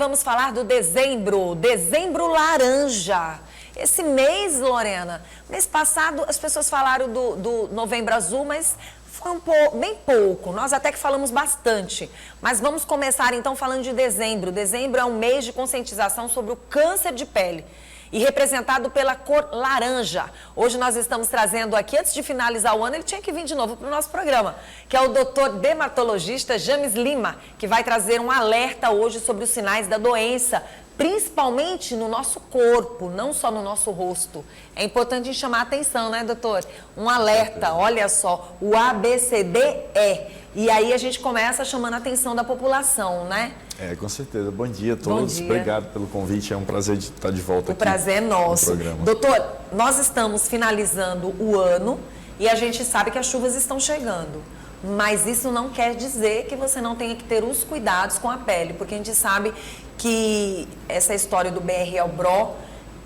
vamos falar do dezembro laranja. Esse mês, Lorena, mês passado as pessoas falaram do novembro azul, mas foi bem pouco. Nós até que falamos bastante. Mas vamos começar então falando de dezembro. Dezembro é um mês de conscientização sobre o câncer de pele e representado pela cor laranja. Hoje nós estamos trazendo aqui, antes de finalizar o ano, ele tinha que vir de novo para o nosso programa, que é o doutor dermatologista James Lima, que vai trazer um alerta hoje sobre os sinais da doença, principalmente no nosso corpo, não só no nosso rosto. É importante chamar a atenção, né, doutor? Um alerta, olha só, o ABCDE. E aí a gente começa chamando a atenção da população, né? Com certeza. Bom dia a todos. Bom dia. Obrigado pelo convite. É um prazer de estar de volta aqui. O prazer é nosso. No programa. Doutor, nós estamos finalizando o ano e a gente sabe que as chuvas estão chegando. Mas isso não quer dizer que você não tenha que ter os cuidados com a pele, porque a gente sabe que essa história do BRL-BRO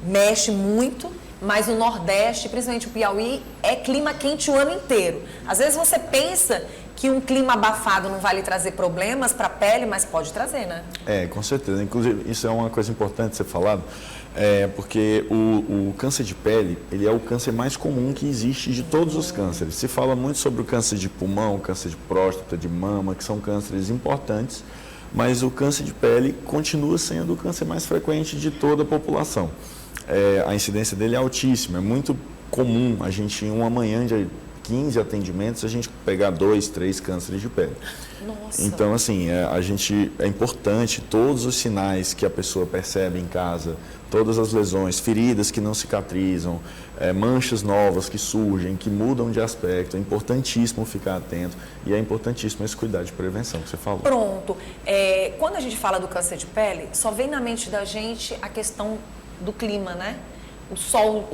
mexe muito, mas o Nordeste, principalmente o Piauí, é clima quente o ano inteiro. Às vezes você pensa que um clima abafado não vai lhe trazer problemas para a pele, mas pode trazer, né? Com certeza. Inclusive, isso é uma coisa importante ser falado, porque o câncer de pele, ele é o câncer mais comum que existe de todos os cânceres. Se fala muito sobre o câncer de pulmão, câncer de próstata, de mama, que são cânceres importantes, mas o câncer de pele continua sendo o câncer mais frequente de toda a população. A incidência dele é altíssima, é muito comum a gente, em uma manhã de 15 atendimentos, a gente pegar 2, 3 cânceres de pele. Nossa. Então, assim, é importante todos os sinais que a pessoa percebe em casa, todas as lesões, feridas que não cicatrizam, manchas novas que surgem, que mudam de aspecto. É importantíssimo ficar atento e é importantíssimo esse cuidado de prevenção que você falou. Pronto. Quando a gente fala do câncer de pele, só vem na mente da gente a questão do clima, né? O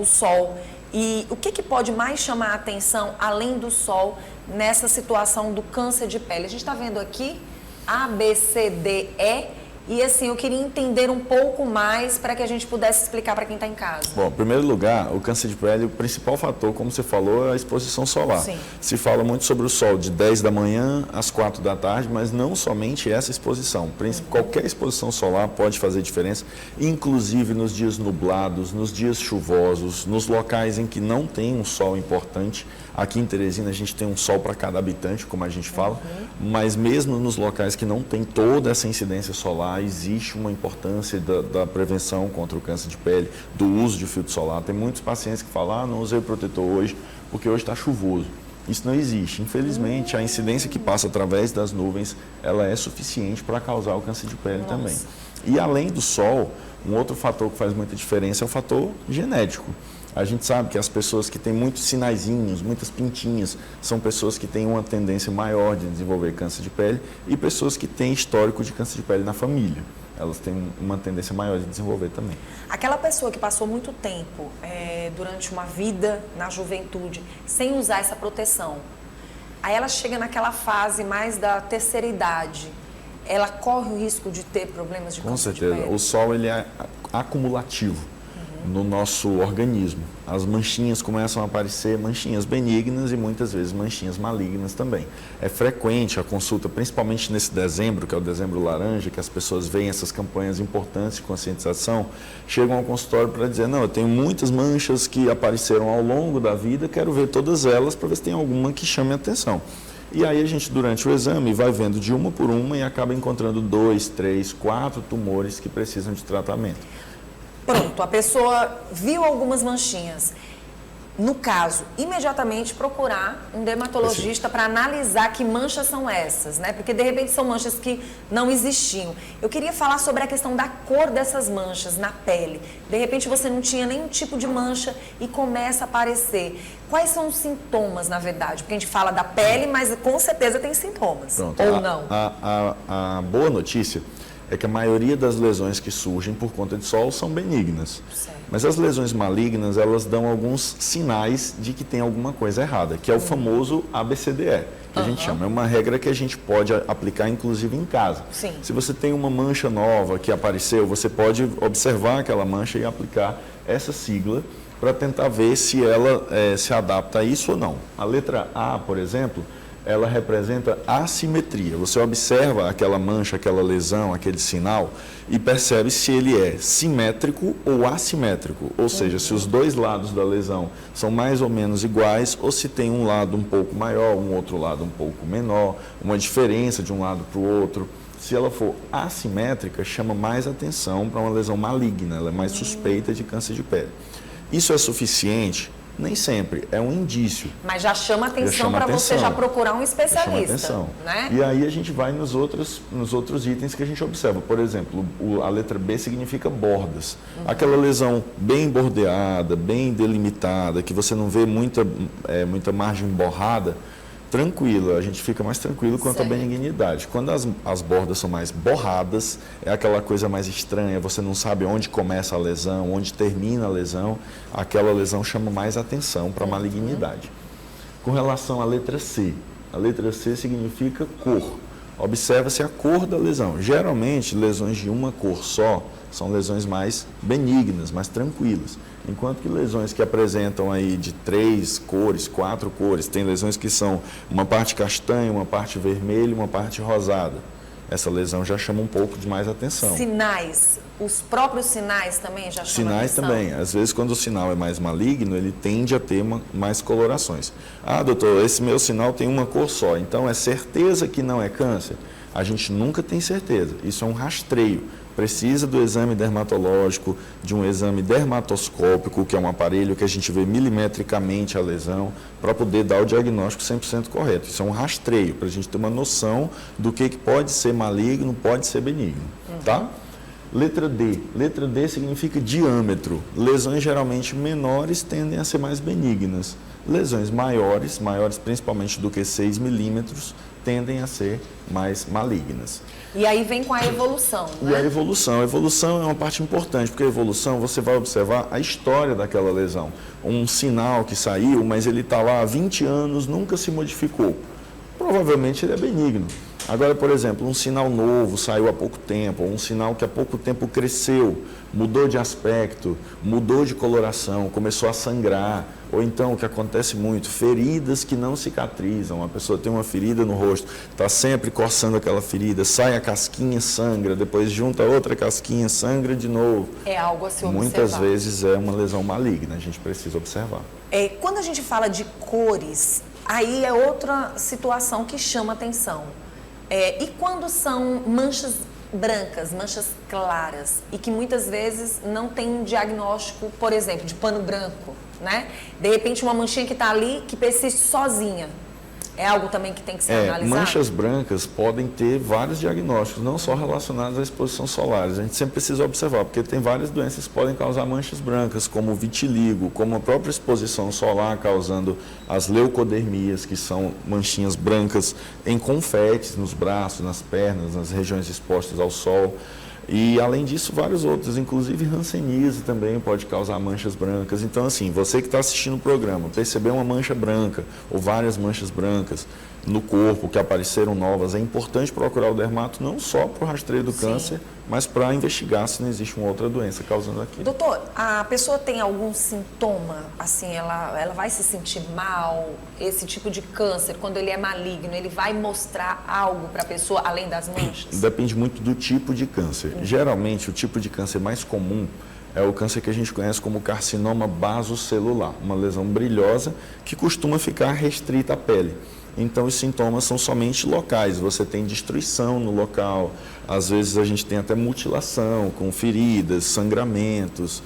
sol. E o que pode mais chamar a atenção, além do sol, nessa situação do câncer de pele? A gente está vendo aqui A, B, C, D, E. E assim, eu queria entender um pouco mais para que a gente pudesse explicar para quem está em casa. Bom, em primeiro lugar, o câncer de pele, o principal fator, como você falou, é a exposição solar. Sim. Se fala muito sobre o sol de 10 da manhã às 4 da tarde, mas não somente essa exposição. Qualquer exposição solar pode fazer diferença, inclusive nos dias nublados, nos dias chuvosos, nos locais em que não tem um sol importante. Aqui em Teresina a gente tem um sol para cada habitante, como a gente fala, mas mesmo nos locais que não tem toda essa incidência solar, existe uma importância da prevenção contra o câncer de pele, do uso de filtro solar. Tem muitos pacientes que falam, não usei o protetor hoje porque hoje está chuvoso. Isso não existe. Infelizmente, a incidência que passa através das nuvens, ela é suficiente para causar o câncer de pele também. E além do sol, um outro fator que faz muita diferença é o fator genético. A gente sabe que as pessoas que têm muitos sinaizinhos, muitas pintinhas, são pessoas que têm uma tendência maior de desenvolver câncer de pele e pessoas que têm histórico de câncer de pele na família. Elas têm uma tendência maior de desenvolver também. Aquela pessoa que passou muito tempo durante uma vida na juventude sem usar essa proteção, aí ela chega naquela fase mais da terceira idade, ela corre o risco de ter problemas de câncer de pele? Com certeza. O sol ele é acumulativo no nosso organismo. As manchinhas começam a aparecer, manchinhas benignas e muitas vezes manchinhas malignas também. É frequente a consulta, principalmente nesse dezembro, que é o dezembro laranja, que as pessoas veem essas campanhas importantes de conscientização, chegam ao consultório para dizer, não, eu tenho muitas manchas que apareceram ao longo da vida, quero ver todas elas para ver se tem alguma que chame a atenção. E aí a gente, durante o exame, vai vendo de uma por uma e acaba encontrando 2, 3, 4 tumores que precisam de tratamento. Pronto, a pessoa viu algumas manchinhas. No caso, imediatamente procurar um dermatologista para analisar que manchas são essas, né? Porque de repente são manchas que não existiam. Eu queria falar sobre a questão da cor dessas manchas na pele. De repente você não tinha nenhum tipo de mancha e começa a aparecer. Quais são os sintomas, na verdade? Porque a gente fala da pele, mas com certeza tem sintomas. Pronto, ou não? A boa notícia é que a maioria das lesões que surgem por conta de sol são benignas. Certo. Mas as lesões malignas, elas dão alguns sinais de que tem alguma coisa errada, que é o famoso ABCDE, que a gente chama. É uma regra que a gente pode aplicar, inclusive, em casa. Sim. Se você tem uma mancha nova que apareceu, você pode observar aquela mancha e aplicar essa sigla para tentar ver se ela se adapta a isso ou não. A letra A, por exemplo, ela representa assimetria. Você observa aquela mancha, aquela lesão, aquele sinal e percebe se ele é simétrico ou assimétrico. Ou seja, se os dois lados da lesão são mais ou menos iguais ou se tem um lado um pouco maior, um outro lado um pouco menor, uma diferença de um lado para o outro. Se ela for assimétrica, chama mais atenção para uma lesão maligna, ela é mais suspeita de câncer de pele. Isso é suficiente? Nem sempre, é um indício. Mas já chama atenção para você já procurar um especialista. Chama atenção. Né? E aí a gente vai nos outros itens que a gente observa. Por exemplo, a letra B significa bordas. Aquela lesão bem bordeada, bem delimitada, que você não vê muita margem borrada, tranquilo, a gente fica mais tranquilo quanto à benignidade. Quando as bordas são mais borradas, é aquela coisa mais estranha, você não sabe onde começa a lesão, onde termina a lesão, aquela lesão chama mais atenção para a malignidade. Com relação à letra C, a letra C significa cor. Observa-se a cor da lesão. Geralmente, lesões de uma cor só são lesões mais benignas, mais tranquilas. Enquanto que lesões que apresentam aí de 3 cores, 4 cores, tem lesões que são uma parte castanha, uma parte vermelha e uma parte rosada. Essa lesão já chama um pouco de mais atenção. Sinais, os próprios sinais também já chamam atenção? Sinais também. Às vezes, quando o sinal é mais maligno, ele tende a ter mais colorações. Ah, doutor, esse meu sinal tem uma cor só, então é certeza que não é câncer? A gente nunca tem certeza. Isso é um rastreio. Precisa do exame dermatológico, de um exame dermatoscópico, que é um aparelho que a gente vê milimetricamente a lesão, para poder dar o diagnóstico 100% correto. Isso é um rastreio, para a gente ter uma noção do que pode ser maligno, pode ser benigno. Tá? Letra D. Letra D significa diâmetro. Lesões geralmente menores tendem a ser mais benignas. Lesões maiores principalmente do que 6 milímetros, tendem a ser mais malignas. E aí vem com a evolução, né? E a evolução. A evolução é uma parte importante, porque a evolução você vai observar a história daquela lesão. Um sinal que saiu, mas ele está lá há 20 anos, nunca se modificou. Provavelmente ele é benigno. Agora, por exemplo, um sinal novo saiu há pouco tempo, ou um sinal que há pouco tempo cresceu, mudou de aspecto, mudou de coloração, começou a sangrar, ou então, o que acontece muito, feridas que não cicatrizam. A pessoa tem uma ferida no rosto, está sempre coçando aquela ferida, sai a casquinha, sangra, depois junta outra casquinha, sangra de novo. É algo a se observar. Muitas vezes é uma lesão maligna, a gente precisa observar. Quando a gente fala de cores, aí é outra situação que chama atenção. E quando são manchas brancas, manchas claras, e que muitas vezes não tem um diagnóstico, por exemplo, de pano branco, né? De repente uma manchinha que está ali, que persiste sozinha. É algo também que tem que ser analisado? Manchas brancas podem ter vários diagnósticos, não só relacionados à exposição solar. A gente sempre precisa observar, porque tem várias doenças que podem causar manchas brancas, como o vitiligo, como a própria exposição solar causando as leucodermias, que são manchinhas brancas em confetes nos braços, nas pernas, nas regiões expostas ao sol. E, além disso, vários outros, inclusive hanseníase também pode causar manchas brancas. Então, assim, você que está assistindo o programa, percebeu uma mancha branca ou várias manchas brancas no corpo que apareceram novas, é importante procurar o dermato não só para o rastreio do câncer, mas para investigar se não existe uma outra doença causando aquilo. Doutor, a pessoa tem algum sintoma, assim, ela vai se sentir mal, esse tipo de câncer, quando ele é maligno, ele vai mostrar algo para a pessoa além das manchas? Depende muito do tipo de câncer. Geralmente, o tipo de câncer mais comum é o câncer que a gente conhece como carcinoma basocelular, uma lesão brilhosa que costuma ficar restrita à pele. Então, os sintomas são somente locais, você tem destruição no local, às vezes a gente tem até mutilação, com feridas, sangramentos,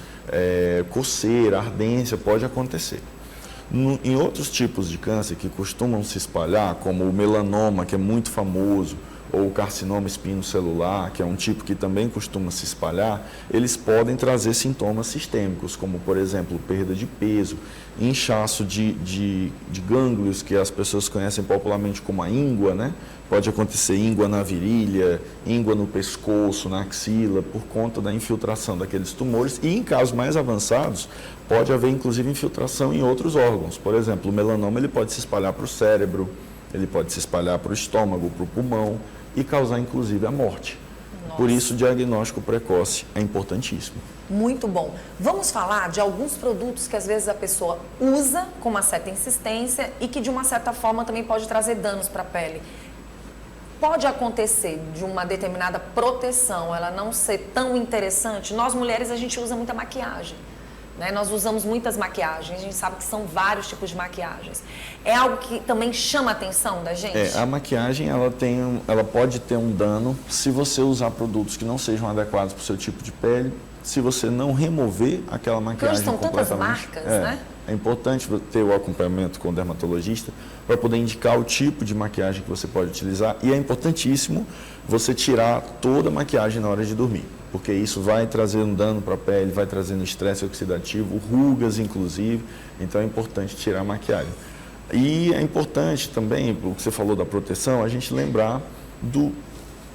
coceira, ardência, pode acontecer. Em outros tipos de câncer que costumam se espalhar, como o melanoma, que é muito famoso, ou o carcinoma espinocelular, que é um tipo que também costuma se espalhar, eles podem trazer sintomas sistêmicos, como, por exemplo, perda de peso, inchaço de gânglios, que as pessoas conhecem popularmente como a íngua, né? Pode acontecer íngua na virilha, íngua no pescoço, na axila, por conta da infiltração daqueles tumores. E em casos mais avançados, pode haver inclusive infiltração em outros órgãos. Por exemplo, o melanoma ele pode se espalhar para o cérebro, ele pode se espalhar para o estômago, para o pulmão e causar inclusive a morte. Por isso, o diagnóstico precoce é importantíssimo. Muito bom. Vamos falar de alguns produtos que às vezes a pessoa usa com uma certa insistência e que de uma certa forma também pode trazer danos para a pele. Pode acontecer de uma determinada proteção ela não ser tão interessante. Nós mulheres a gente usa muita maquiagem, né? Nós usamos muitas maquiagens, a gente sabe que são vários tipos de maquiagens. É algo que também chama a atenção da gente? A maquiagem ela pode ter um dano se você usar produtos que não sejam adequados para o seu tipo de pele, se você não remover aquela maquiagem são tantas completamente. marcas, né? É importante ter o acompanhamento com o dermatologista para poder indicar o tipo de maquiagem que você pode utilizar, e é importantíssimo você tirar toda a maquiagem na hora de dormir, porque isso vai trazer um dano para a pele, vai trazendo estresse oxidativo, rugas inclusive, então é importante tirar a maquiagem. E é importante também, o que você falou da proteção, a gente lembrar do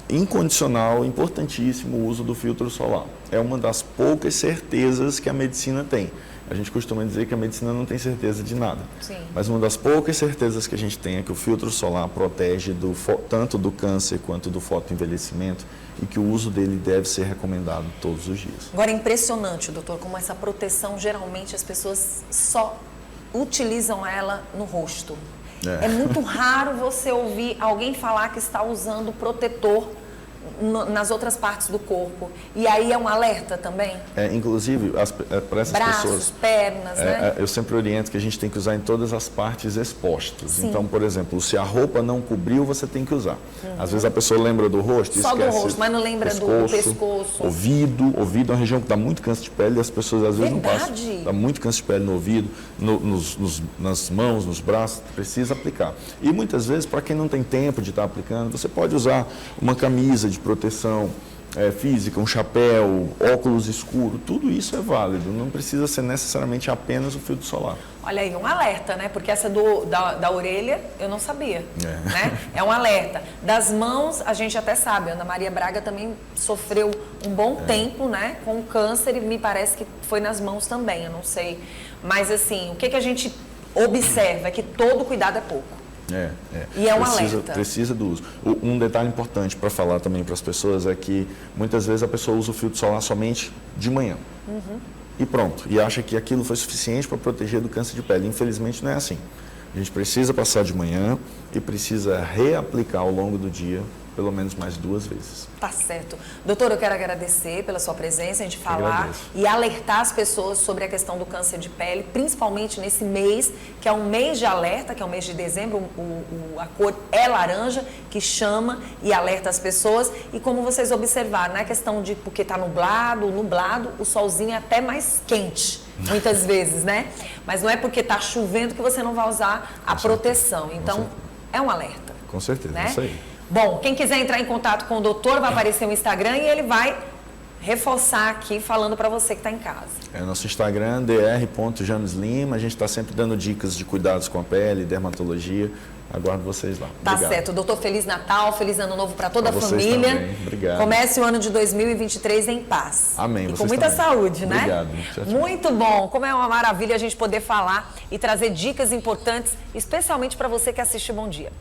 incondicional, importantíssimo uso do filtro solar. É uma das poucas certezas que a medicina tem. A gente costuma dizer que a medicina não tem certeza de nada. Sim. Mas uma das poucas certezas que a gente tem é que o filtro solar protege tanto do câncer quanto do fotoenvelhecimento, e que o uso dele deve ser recomendado todos os dias. Agora, é impressionante, doutor, como essa proteção, geralmente as pessoas só utilizam ela no rosto. É muito raro você ouvir alguém falar que está usando protetor nas outras partes do corpo. E aí é um alerta também? Inclusive, para essas braços, pessoas... pernas, né? Eu sempre oriento que a gente tem que usar em todas as partes expostas. Sim. Então, por exemplo, se a roupa não cobriu, você tem que usar. Às vezes a pessoa lembra do rosto, Só esquece do rosto, mas não lembra do pescoço. Ouvido é uma região que dá muito câncer de pele, e as pessoas às vezes não passam. Dá muito câncer de pele no ouvido, nas mãos, nos braços, precisa aplicar. E muitas vezes, para quem não tem tempo de estar aplicando, você pode usar uma camisa de proteção física, um chapéu, óculos escuros, tudo isso é válido, não precisa ser necessariamente apenas o filtro solar. Olha aí, um alerta, né? Porque essa da orelha eu não sabia, né? É um alerta. Das mãos, a gente até sabe, a Ana Maria Braga também sofreu um bom tempo, né? Com câncer, e me parece que foi nas mãos também, eu não sei. Mas assim, o que a gente observa é que todo cuidado é pouco. E é um alerta. Precisa do uso. Um detalhe importante para falar também para as pessoas é que muitas vezes a pessoa usa o filtro solar somente de manhã. E pronto. E acha que aquilo foi suficiente para proteger do câncer de pele. Infelizmente não é assim. A gente precisa passar de manhã e precisa reaplicar ao longo do dia pelo menos mais 2 vezes. Tá certo. Doutor, eu quero agradecer pela sua presença, a gente falar e alertar as pessoas sobre a questão do câncer de pele, principalmente nesse mês, que é um mês de alerta, que é o mês de dezembro, a cor é laranja, que chama e alerta as pessoas. E como vocês observaram, não é questão de porque está nublado, o solzinho é até mais quente. Muitas vezes, né? Mas não é porque está chovendo que você não vai usar a proteção. Então, é um alerta. Com certeza, né? Isso aí. Bom, quem quiser entrar em contato com o doutor, vai aparecer o Instagram e ele vai reforçar aqui, falando para você que está em casa. Nosso Instagram, dr.jameslima. A gente está sempre dando dicas de cuidados com a pele, dermatologia. Aguardo vocês lá. Tá Obrigado. Certo. Doutor, Feliz Natal, Feliz Ano Novo para toda a vocês família. Também. Obrigado. Comece o ano de 2023 em paz. Amém. E vocês com muita também. saúde, né? Obrigado. Tchau, tchau. Muito bom. Como é uma maravilha a gente poder falar e trazer dicas importantes, especialmente para você que assiste Bom Dia.